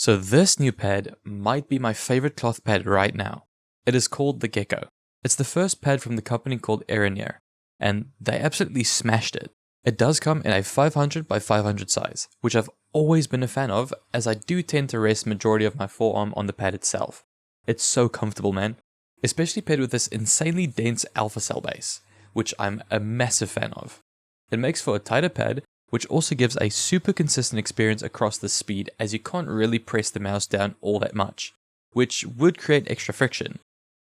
So this new pad might be my favorite cloth pad right now. It is called the Gecko. It's the first pad from the company called ERRENNIR, and they absolutely smashed it. It does come in a 500 by 500 size, which I've always been a fan of, as I do tend to rest majority of my forearm on the pad itself. It's so comfortable, man. Especially paired with this insanely dense alpha cell base, which I'm a massive fan of. It makes for a tighter pad, which also gives a super consistent experience across the speed, as you can't really press the mouse down all that much, which would create extra friction.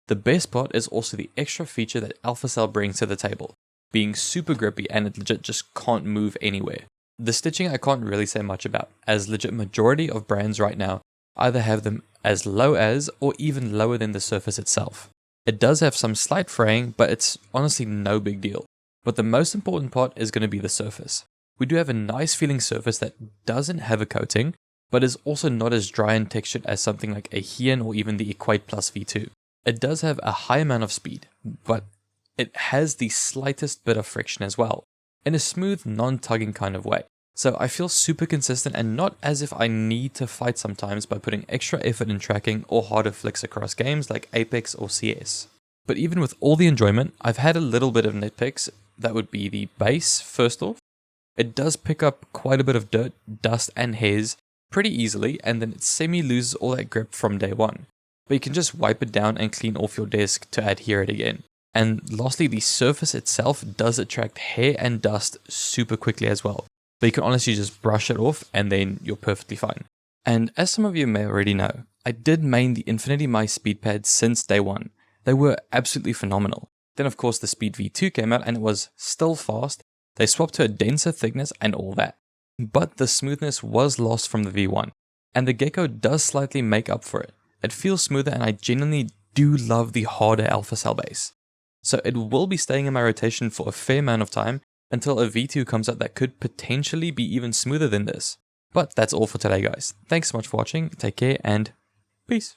The best part is also the extra feature that alpha cell brings to the table, being super grippy and it legit just can't move anywhere. The stitching I can't really say much about, as legit majority of brands right now either have them as low as or even lower than the surface itself. It does have some slight fraying, but it's honestly no big deal. But the most important part is going to be the surface. We do have a nice feeling surface that doesn't have a coating, but is also not as dry and textured as something like a Hien or even the Equate Plus V2. It does have a high amount of speed, but it has the slightest bit of friction as well, in a smooth, non-tugging kind of way. So I feel super consistent and not as if I need to fight sometimes by putting extra effort in tracking or harder flicks across games like Apex or CS. But even with all the enjoyment, I've had a little bit of nitpicks. That would be the base, first off. It does pick up quite a bit of dirt, dust and hairs pretty easily, and then it semi-loses all that grip from day one. But you can just wipe it down and clean off your desk to adhere it again. And lastly, the surface itself does attract hair and dust super quickly as well. But you can honestly just brush it off and then you're perfectly fine. And as some of you may already know, I did main the InfinityMice speed pads since day one. They were absolutely phenomenal. Then of course the Speed V2 came out and it was still fast. They swapped to a denser thickness and all that. But the smoothness was lost from the V1. And the Gecko does slightly make up for it. It feels smoother and I genuinely do love the harder alpha cell base. So it will be staying in my rotation for a fair amount of time until a V2 comes out that could potentially be even smoother than this. But that's all for today, guys. Thanks so much for watching, take care and peace.